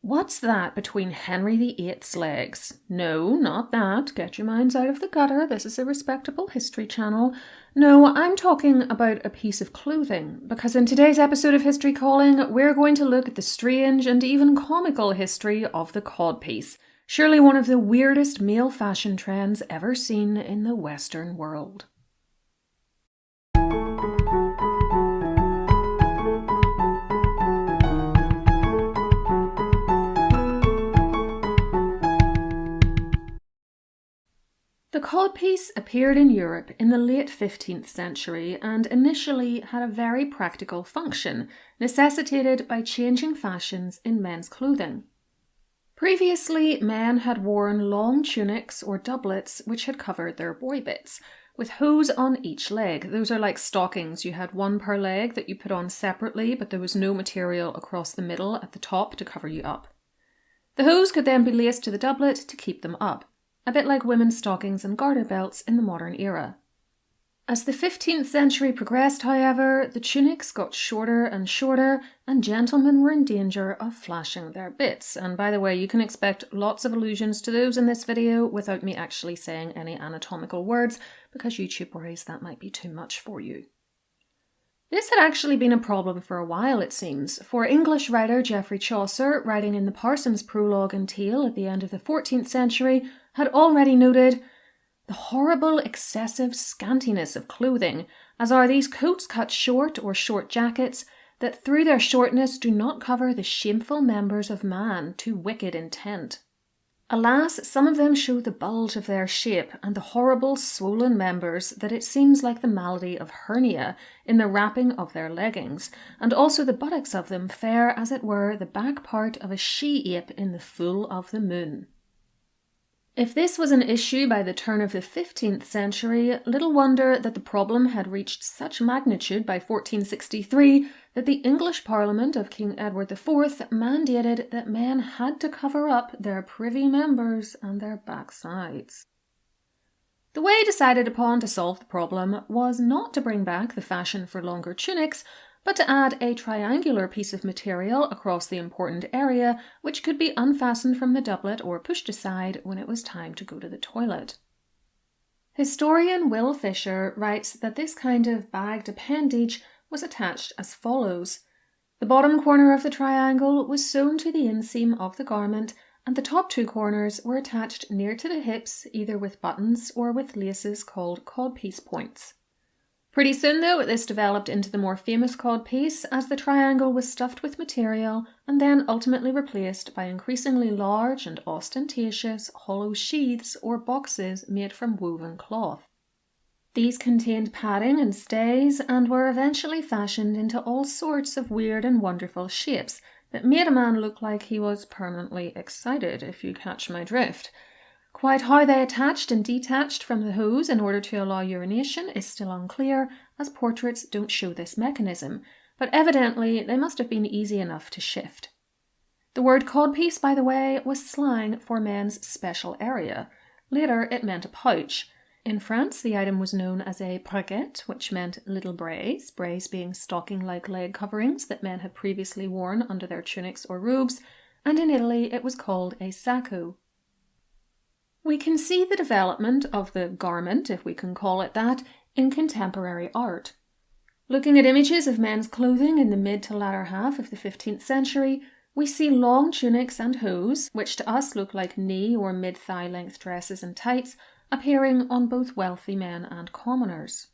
What's that between Henry VIII's legs? No, not that. Get your minds out of the gutter. This is a respectable history channel. No, I'm talking about a piece of clothing, because in today's episode of History Calling, we're going to look at the strange and even comical history of the codpiece, surely one of the weirdest male fashion trends ever seen in the Western world. The codpiece appeared in Europe in the late 15th century and initially had a very practical function, necessitated by changing fashions in men's clothing. Previously, men had worn long tunics or doublets which had covered their boy bits, with hose on each leg. Those are like stockings. You had one per leg that you put on separately, but there was no material across the middle at the top to cover you up. The hose could then be laced to the doublet to keep them up, a bit like women's stockings and garter belts in the modern era. As the 15th century progressed, however, the tunics got shorter and shorter, and gentlemen were in danger of flashing their bits. And by the way, you can expect lots of allusions to those in this video without me actually saying any anatomical words, because YouTube worries that might be too much for you. This had actually been a problem for a while, it seems, for English writer Geoffrey Chaucer, writing in the Parson's Prologue and Tale at the end of the 14th century, had already noted the horrible excessive scantiness of clothing, as are these coats cut short or short jackets, that through their shortness do not cover the shameful members of man to wicked intent. Alas, some of them show the bulge of their shape and the horrible swollen members that it seems like the malady of hernia in the wrapping of their leggings, and also the buttocks of them fair as it were the back part of a she-ape in the full of the moon. If this was an issue by the turn of the 15th century, little wonder that the problem had reached such magnitude by 1463 that the English Parliament of King Edward IV mandated that men had to cover up their privy members and their backsides. The way decided upon to solve the problem was not to bring back the fashion for longer tunics, but to add a triangular piece of material across the important area which could be unfastened from the doublet or pushed aside when it was time to go to the toilet. Historian Will Fisher writes that this kind of bagged appendage was attached as follows. The bottom corner of the triangle was sewn to the inseam of the garment, and the top two corners were attached near to the hips, either with buttons or with laces called codpiece points. Pretty soon, though, this developed into the more famous codpiece, as the triangle was stuffed with material and then ultimately replaced by increasingly large and ostentatious hollow sheaths or boxes made from woven cloth. These contained padding and stays and were eventually fashioned into all sorts of weird and wonderful shapes that made a man look like he was permanently excited, if you catch my drift. Quite how they attached and detached from the hose in order to allow urination is still unclear, as portraits don't show this mechanism, but evidently they must have been easy enough to shift. The word codpiece, by the way, was slang for men's special area. Later it meant a pouch. In France, the item was known as a braguette, which meant little brays being stocking-like leg coverings that men had previously worn under their tunics or robes, and in Italy it was called a sacco. We can see the development of the garment, if we can call it that, in contemporary art. Looking at images of men's clothing in the mid to latter half of the 15th century, we see long tunics and hose, which to us look like knee or mid-thigh length dresses and tights, appearing on both wealthy men and commoners.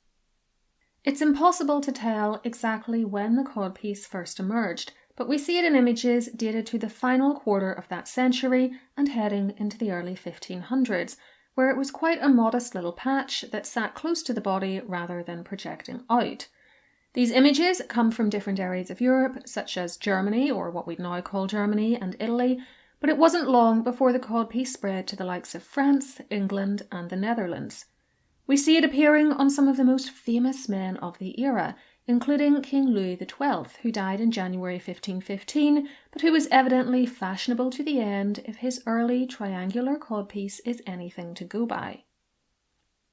It's impossible to tell exactly when the codpiece first emerged, but we see it in images dated to the final quarter of that century and heading into the early 1500s, where it was quite a modest little patch that sat close to the body rather than projecting out. These images come from different areas of Europe, such as Germany, or what we'd now call Germany, and Italy, but it wasn't long before the codpiece spread to the likes of France, England, and the Netherlands. We see it appearing on some of the most famous men of the era, including King Louis XII, who died in January 1515, but who was evidently fashionable to the end if his early triangular codpiece is anything to go by.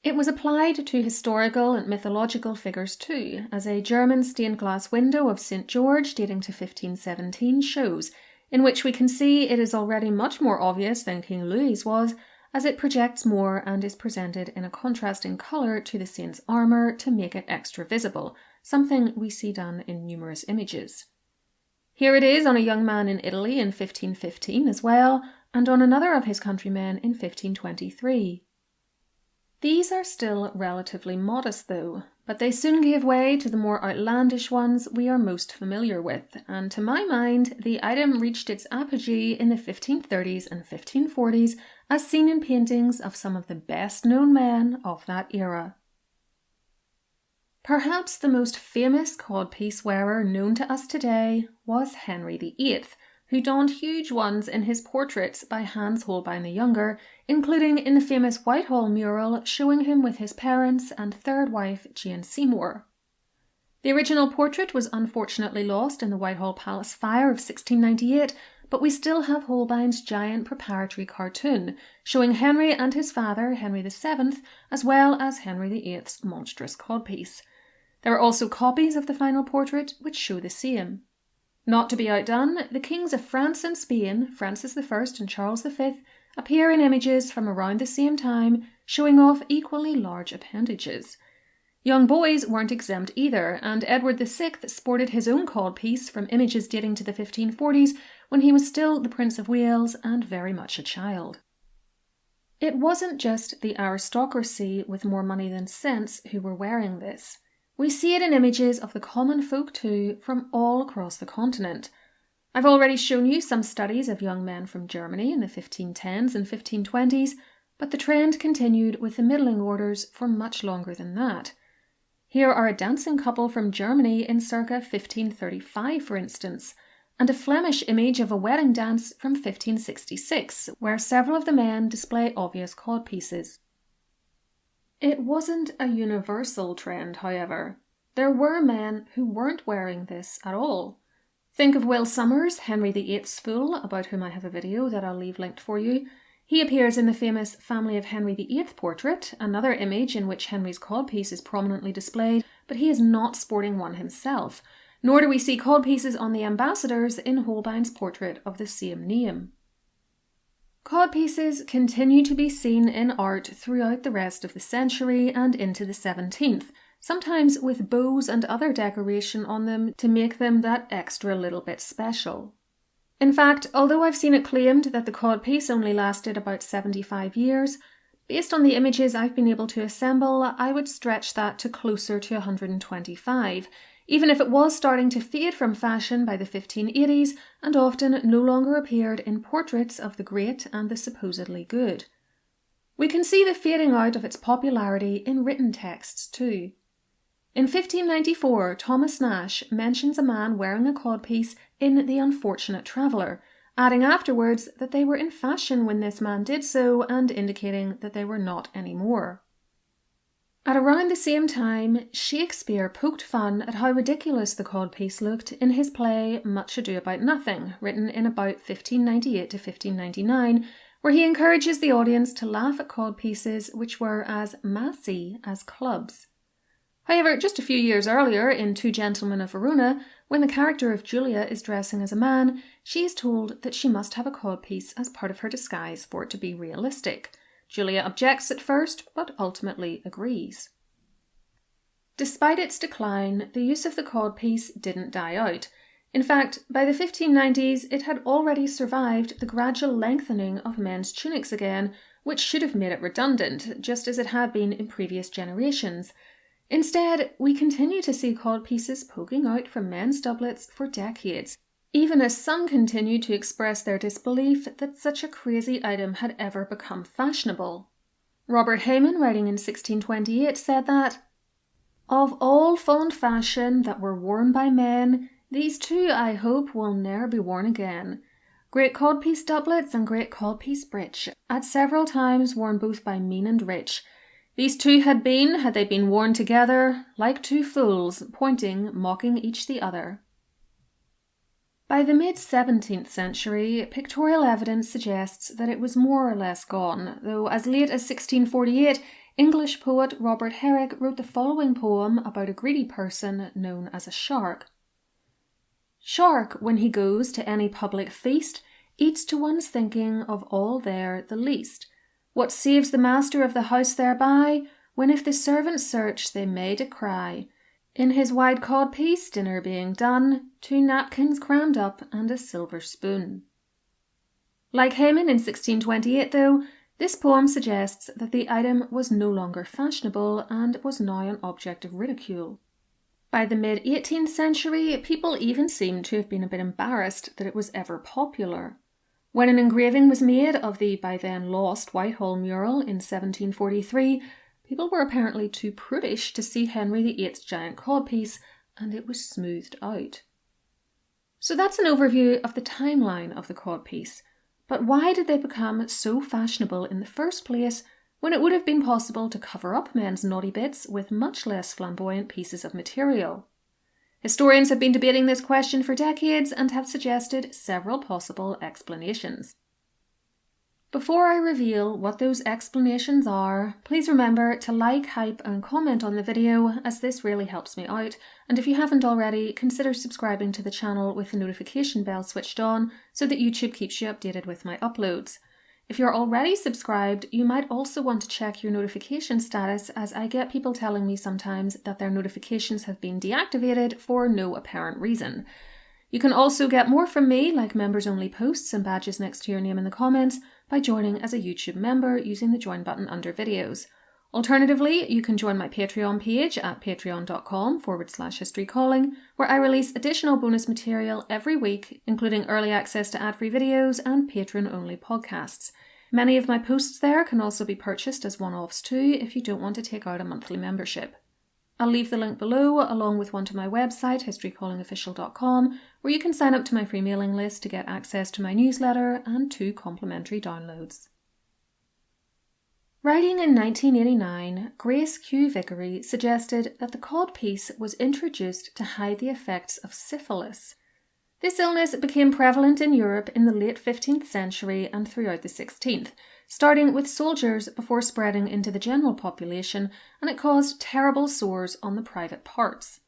It was applied to historical and mythological figures too, as a German stained glass window of St. George dating to 1517 shows. in which we can see it is already much more obvious than King Louis was, as it projects more and is presented in a contrasting colour to the saint's armour to make it extra visible, something we see done in numerous images. Here it is on a young man in Italy in 1515 as well, and on another of his countrymen in 1523. These are still relatively modest though, but they soon gave way to the more outlandish ones we are most familiar with, and to my mind, the item reached its apogee in the 1530s and 1540s as seen in paintings of some of the best-known men of that era. Perhaps the most famous codpiece wearer known to us today was Henry VIII, who donned huge ones in his portraits by Hans Holbein the Younger, including in the famous Whitehall mural showing him with his parents and third wife Jane Seymour. The original portrait was unfortunately lost in the Whitehall Palace fire of 1698, but we still have Holbein's giant preparatory cartoon, showing Henry and his father, Henry VII, as well as Henry VIII's monstrous codpiece. There are also copies of the final portrait which show the same. Not to be outdone, the kings of France and Spain, Francis I and Charles V, appear in images from around the same time, showing off equally large appendages. Young boys weren't exempt either, and Edward VI sported his own codpiece from images dating to the 1540s when he was still the Prince of Wales and very much a child. It wasn't just the aristocracy with more money than sense who were wearing this. We see it in images of the common folk too from all across the continent. I've already shown you some studies of young men from Germany in the 1510s and 1520s, but the trend continued with the middling orders for much longer than that. Here are a dancing couple from Germany in circa 1535, for instance, and a Flemish image of a wedding dance from 1566, where several of the men display obvious codpieces. It wasn't a universal trend, however. There were men who weren't wearing this at all. Think of Will Sommers, Henry VIII's fool, about whom I have a video that I'll leave linked for you. He appears in the famous Family of Henry VIII portrait, another image in which Henry's codpiece is prominently displayed, but he is not sporting one himself, nor do we see codpieces on the ambassadors in Holbein's portrait of the same name. Codpieces continue to be seen in art throughout the rest of the century and into the 17th, sometimes with bows and other decoration on them to make them that extra little bit special. In fact, although I've seen it claimed that the codpiece only lasted about 75 years, based on the images I've been able to assemble, I would stretch that to closer to 125, even if it was starting to fade from fashion by the 1580s and often no longer appeared in portraits of the great and the supposedly good. We can see the fading out of its popularity in written texts too. In 1594, Thomas Nash mentions a man wearing a codpiece in The Unfortunate Traveller, adding afterwards that they were in fashion when this man did so and indicating that they were not anymore. At around the same time, Shakespeare poked fun at how ridiculous the codpiece looked in his play Much Ado About Nothing, written in about 1598 to 1599, where he encourages the audience to laugh at codpieces which were as massy as clubs. However, just a few years earlier, in Two Gentlemen of Verona, when the character of Julia is dressing as a man, she is told that she must have a codpiece as part of her disguise for it to be realistic. Julia objects at first, but ultimately agrees. Despite its decline, the use of the codpiece didn't die out. In fact, by the 1590s, it had already survived the gradual lengthening of men's tunics again, which should have made it redundant, just as it had been in previous generations. Instead, we continue to see codpieces poking out from men's doublets for decades, even as some continue to express their disbelief that such a crazy item had ever become fashionable. Robert Hayman, writing in 1628, said that, "Of all fond fashion that were worn by men, these two, I hope, will ne'er be worn again. Great codpiece doublets and great codpiece breech, at several times worn both by mean and rich. These two had they been worn together, like two fools, pointing, mocking each the other." By the mid-17th century, pictorial evidence suggests that it was more or less gone, though as late as 1648, English poet Robert Herrick wrote the following poem about a greedy person known as a shark. Shark, when he goes to any public feast, eats to one's thinking of all there the least. What saves the master of the house thereby, when if the servants search they may decry? In his wide codpiece, dinner being done, 2 napkins crammed up and a silver spoon. Like Haman in 1628 though, this poem suggests that the item was no longer fashionable and was now an object of ridicule. By the mid-18th century, people even seemed to have been a bit embarrassed that it was ever popular. When an engraving was made of the by then lost Whitehall mural in 1743, people were apparently too prudish to see Henry VIII's giant codpiece, and it was smoothed out. So that's an overview of the timeline of the codpiece. But why did they become so fashionable in the first place when it would have been possible to cover up men's naughty bits with much less flamboyant pieces of material? Historians have been debating this question for decades and have suggested several possible explanations. Before I reveal what those explanations are, please remember to like, hype and comment on the video, as this really helps me out, and if you haven't already, consider subscribing to the channel with the notification bell switched on so that YouTube keeps you updated with my uploads. If you're already subscribed, you might also want to check your notification status, as I get people telling me sometimes that their notifications have been deactivated for no apparent reason. You can also get more from me, like members-only posts and badges next to your name in the comments, by joining as a YouTube member using the join button under videos. Alternatively, you can join my Patreon page at patreon.com/historycalling, where I release additional bonus material every week, including early access to ad-free videos and patron-only podcasts. Many of my posts there can also be purchased as one-offs too if you don't want to take out a monthly membership. I'll leave the link below, along with one to my website, historycallingofficial.com, where you can sign up to my free mailing list to get access to my newsletter and 2 complimentary downloads. Writing in 1989, Grace Q. Vickery suggested that the codpiece was introduced to hide the effects of syphilis. This illness became prevalent in Europe in the late 15th century and throughout the 16th, starting with soldiers before spreading into the general population, and it caused terrible sores on the private parts.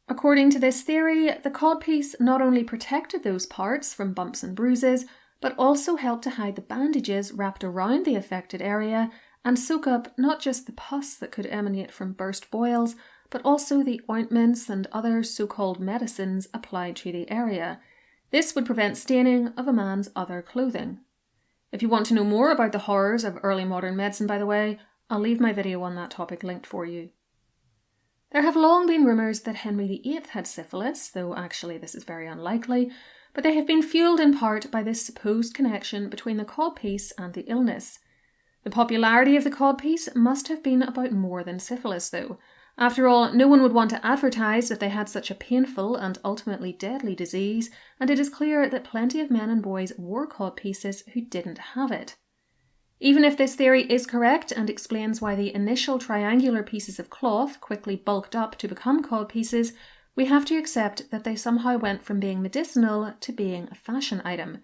According to this theory, the codpiece not only protected those parts from bumps and bruises, but also helped to hide the bandages wrapped around the affected area and soak up not just the pus that could emanate from burst boils, but also the ointments and other so-called medicines applied to the area. This would prevent staining of a man's other clothing. If you want to know more about the horrors of early modern medicine, by the way, I'll leave my video on that topic linked for you. There have long been rumours that Henry VIII had syphilis, though actually this is very unlikely, but they have been fueled in part by this supposed connection between the codpiece and the illness. The popularity of the codpiece must have been about more than syphilis, though. After all, no one would want to advertise that they had such a painful and ultimately deadly disease, and it is clear that plenty of men and boys wore codpieces who didn't have it. Even if this theory is correct and explains why the initial triangular pieces of cloth quickly bulked up to become codpieces, we have to accept that they somehow went from being medicinal to being a fashion item.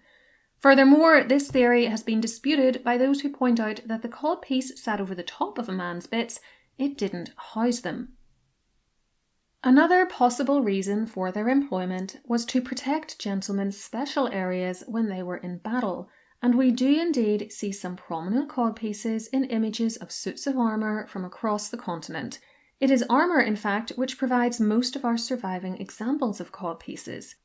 Furthermore, this theory has been disputed by those who point out that the codpiece sat over the top of a man's bits, it didn't house them. Another possible reason for their employment was to protect gentlemen's special areas when they were in battle, and we do indeed see some prominent codpieces in images of suits of armour from across the continent. It is armour, in fact, which provides most of our surviving examples of codpieces.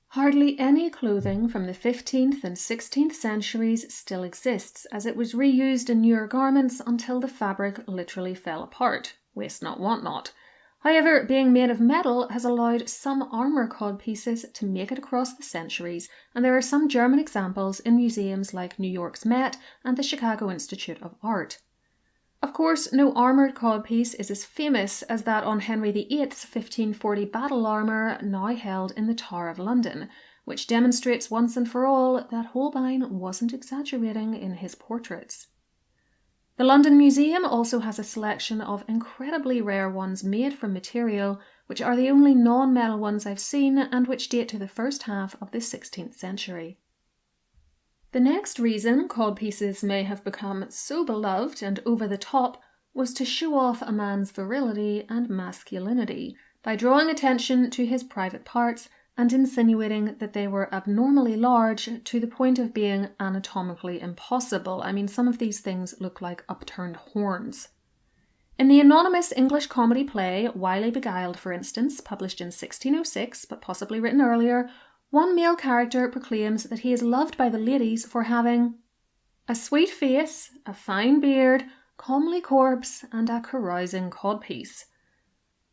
Hardly any clothing from the 15th and 16th centuries still exists, as it was reused in newer garments until the fabric literally fell apart. Waste not, want not. However, being made of metal has allowed some armour codpieces to make it across the centuries, and there are some German examples in museums like New York's Met and the Chicago Institute of Art. Of course, no armoured codpiece is as famous as that on Henry VIII's 1540 battle armour now held in the Tower of London, which demonstrates once and for all that Holbein wasn't exaggerating in his portraits. The London Museum also has a selection of incredibly rare ones made from material, which are the only non-metal ones I've seen and which date to the first half of the 16th century. The next reason codpieces may have become so beloved and over the top was to show off a man's virility and masculinity by drawing attention to his private parts and insinuating that they were abnormally large to the point of being anatomically impossible. I mean, some of these things look like upturned horns. In the anonymous English comedy play Wily Beguiled, for instance, published in 1606, but possibly written earlier, one male character proclaims that he is loved by the ladies for having a sweet face, a fine beard, comely corpse, and a carousing codpiece.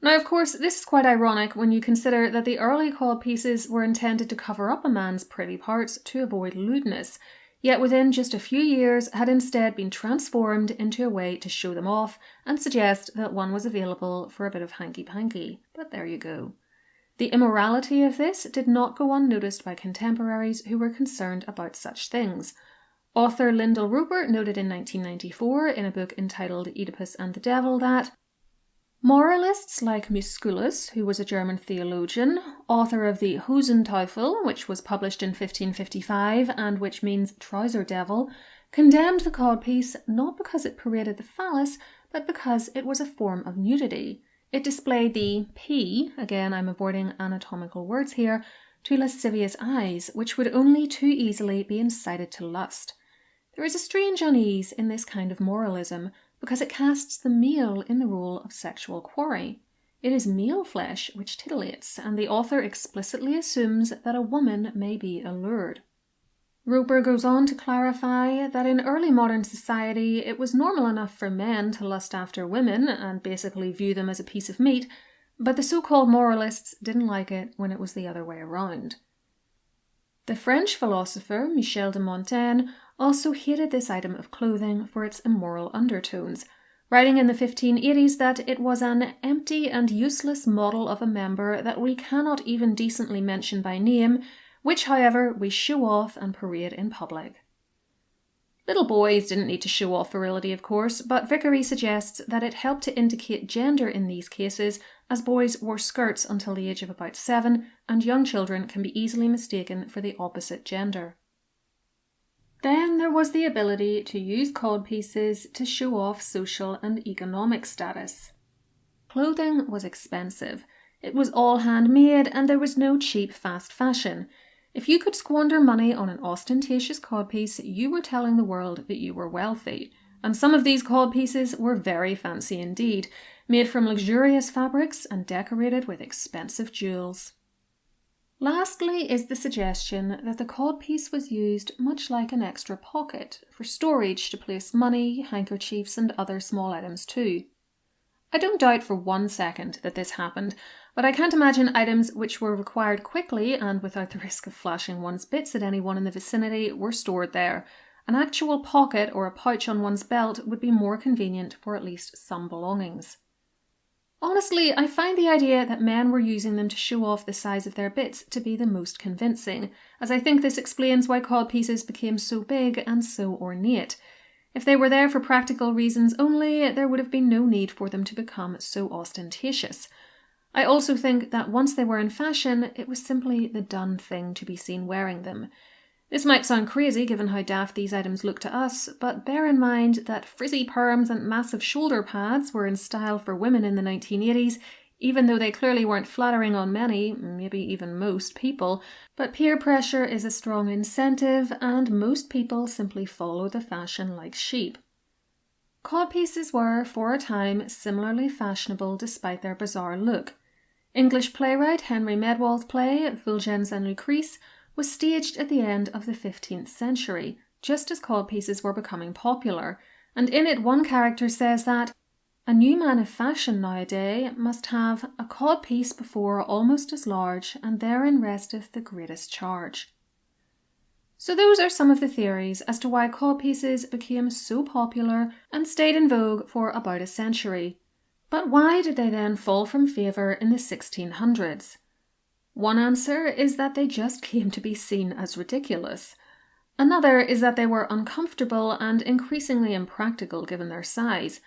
Now, of course, this is quite ironic when you consider that the early codpieces were intended to cover up a man's pretty parts to avoid lewdness, yet within just a few years had instead been transformed into a way to show them off and suggest that one was available for a bit of hanky-panky. But there you go. The immorality of this did not go unnoticed by contemporaries who were concerned about such things. Author Lyndall Roper noted in 1994 in a book entitled Oedipus and the Devil that moralists like Musculus, who was a German theologian, author of the Hosenteufel, which was published in 1555 and which means trouser devil, condemned the codpiece not because it paraded the phallus, but because it was a form of nudity. It displayed the P, again I'm avoiding anatomical words here, to lascivious eyes, which would only too easily be incited to lust. There is a strange unease in this kind of moralism, because it casts the male in the role of sexual quarry. It is male flesh which titillates, and the author explicitly assumes that a woman may be allured. Roper goes on to clarify that in early modern society it was normal enough for men to lust after women and basically view them as a piece of meat, but the so-called moralists didn't like it when it was the other way around. The French philosopher Michel de Montaigne also hated this item of clothing for its immoral undertones, writing in the 1580s that it was an empty and useless model of a member that we cannot even decently mention by name, which, however, we show off and parade in public. Little boys didn't need to show off virility, of course, but Vickery suggests that it helped to indicate gender in these cases, as boys wore skirts until the age of about 7, and young children can be easily mistaken for the opposite gender. Then there was the ability to use codpieces to show off social and economic status. Clothing was expensive. It was all handmade, and there was no cheap fast fashion. If you could squander money on an ostentatious codpiece, you were telling the world that you were wealthy. And some of these codpieces were very fancy indeed, made from luxurious fabrics and decorated with expensive jewels. Lastly is the suggestion that the codpiece was used much like an extra pocket, for storage to place money, handkerchiefs, and other small items too. I don't doubt for 1 second that this happened, but I can't imagine items which were required quickly and without the risk of flashing one's bits at anyone in the vicinity were stored there. An actual pocket or a pouch on one's belt would be more convenient for at least some belongings. Honestly, I find the idea that men were using them to show off the size of their bits to be the most convincing, as I think this explains why codpieces became so big and so ornate. If they were there for practical reasons only, there would have been no need for them to become so ostentatious. I also think that once they were in fashion, it was simply the done thing to be seen wearing them. This might sound crazy given how daft these items look to us, but bear in mind that frizzy perms and massive shoulder pads were in style for women in the 1980s, even though they clearly weren't flattering on many, maybe even most people. But peer pressure is a strong incentive, and most people simply follow the fashion like sheep. Codpieces were, for a time, similarly fashionable despite their bizarre look. English playwright Henry Medwall's play, Fulgens and Lucrece, was staged at the end of the 15th century, just as codpieces were becoming popular, and in it one character says that a new man of fashion nowadays must have a codpiece before almost as large, and therein resteth the greatest charge. So those are some of the theories as to why codpieces became so popular and stayed in vogue for about a century. But why did they then fall from favour in the 1600s? One answer is that they just came to be seen as ridiculous. Another is that they were uncomfortable and increasingly impractical given their size.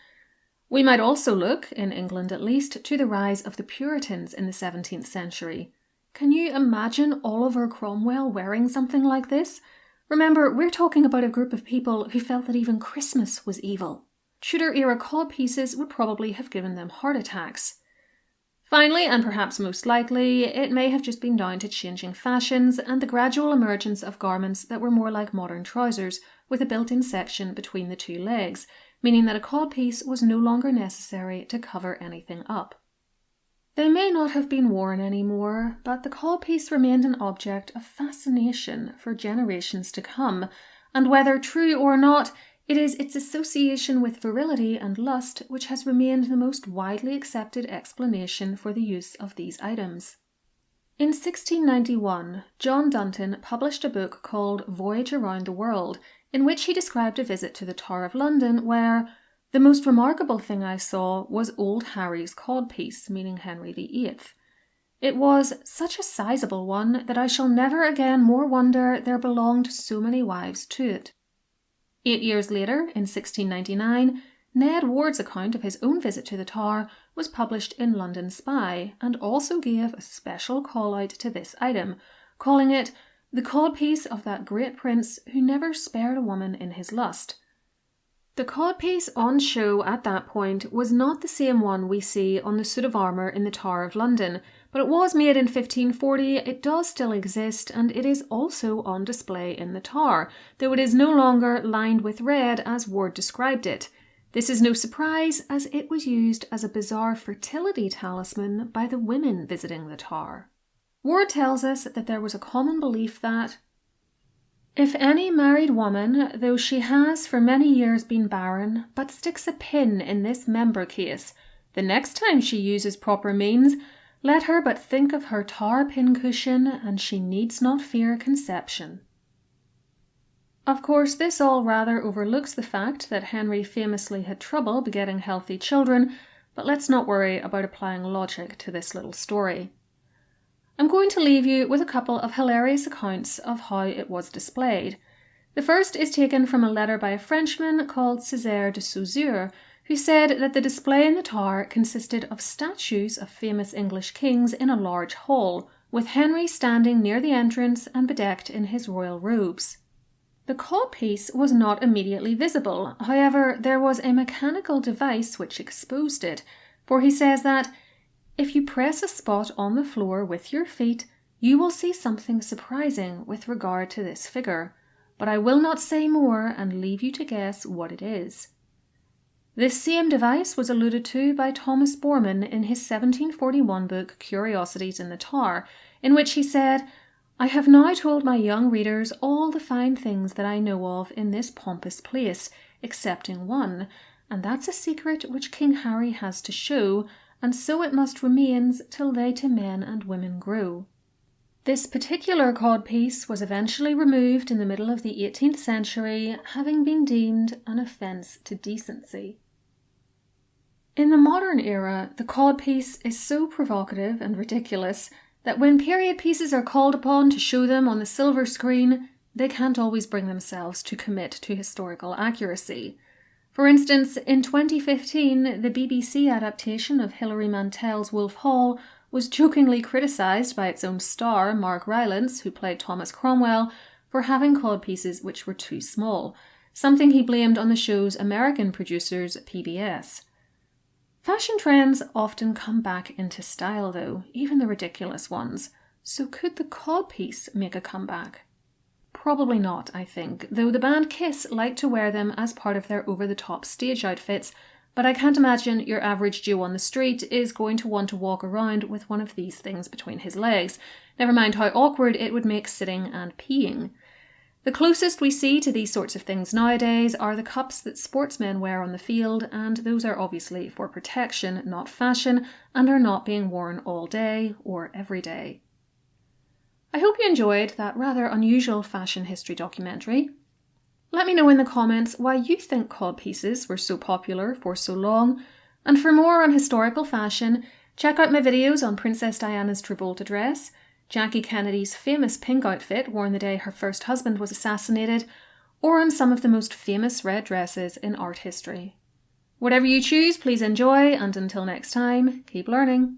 We might also look, in England at least, to the rise of the Puritans in the 17th century. Can you imagine Oliver Cromwell wearing something like this? Remember, we're talking about a group of people who felt that even Christmas was evil. Tudor-era codpieces would probably have given them heart attacks. Finally, and perhaps most likely, it may have just been down to changing fashions and the gradual emergence of garments that were more like modern trousers, with a built-in section between the two legs, meaning that a codpiece was no longer necessary to cover anything up. They may not have been worn anymore, but the codpiece remained an object of fascination for generations to come, and whether true or not, it is its association with virility and lust which has remained the most widely accepted explanation for the use of these items. In 1691, John Dunton published a book called Voyage Around the World, in which he described a visit to the Tower of London where "the most remarkable thing I saw was old Harry's codpiece," meaning Henry VIII. "It was such a sizable one that I shall never again more wonder there belonged so many wives to it." 8 years later, in 1699, Ned Ward's account of his own visit to the Tower was published in London Spy, and also gave a special call-out to this item, calling it "the codpiece of that great prince who never spared a woman in his lust." The codpiece on show at that point was not the same one we see on the suit of armour in the Tower of London, but it was made in 1540, it does still exist, and it is also on display in the Tower, though it is no longer lined with red as Ward described it. This is no surprise, as it was used as a bizarre fertility talisman by the women visiting the Tower. Ward tells us that there was a common belief that "if any married woman, though she has for many years been barren, but sticks a pin in this member case, the next time she uses proper means, let her but think of her Tower pincushion, and she needs not fear conception." Of course, this all rather overlooks the fact that Henry famously had trouble begetting healthy children, but let's not worry about applying logic to this little story. I'm going to leave you with a couple of hilarious accounts of how it was displayed. The first is taken from a letter by a Frenchman called Césaire de Saussure, who said that the display in the Tower consisted of statues of famous English kings in a large hall, with Henry standing near the entrance and bedecked in his royal robes. The codpiece was not immediately visible, however, there was a mechanical device which exposed it, for he says that "if you press a spot on the floor with your feet, you will see something surprising with regard to this figure, but I will not say more and leave you to guess what it is." This same device was alluded to by Thomas Borman in his 1741 book Curiosities in the Tower, in which he said, "I have now told my young readers all the fine things that I know of in this pompous place, excepting one, and that's a secret which King Harry has to show, and so it must remains till they to men and women grow." This particular codpiece was eventually removed in the middle of the 18th century, having been deemed an offence to decency. In the modern era, the codpiece is so provocative and ridiculous that when period pieces are called upon to show them on the silver screen, they can't always bring themselves to commit to historical accuracy. For instance, in 2015, the BBC adaptation of Hilary Mantel's Wolf Hall was jokingly criticised by its own star, Mark Rylance, who played Thomas Cromwell, for having codpieces which were too small, something he blamed on the show's American producers, PBS. Fashion trends often come back into style though, even the ridiculous ones. So could the codpiece make a comeback? Probably not, I think, though the band Kiss like to wear them as part of their over-the-top stage outfits, but I can't imagine your average Joe on the street is going to want to walk around with one of these things between his legs, never mind how awkward it would make sitting and peeing. The closest we see to these sorts of things nowadays are the cups that sportsmen wear on the field, and those are obviously for protection, not fashion, and are not being worn all day or every day. I hope you enjoyed that rather unusual fashion history documentary. Let me know in the comments why you think codpieces were so popular for so long, and for more on historical fashion, check out my videos on Princess Diana's Travolta dress, Jackie Kennedy's famous pink outfit worn the day her first husband was assassinated, or on some of the most famous red dresses in art history. Whatever you choose, please enjoy, and until next time, keep learning.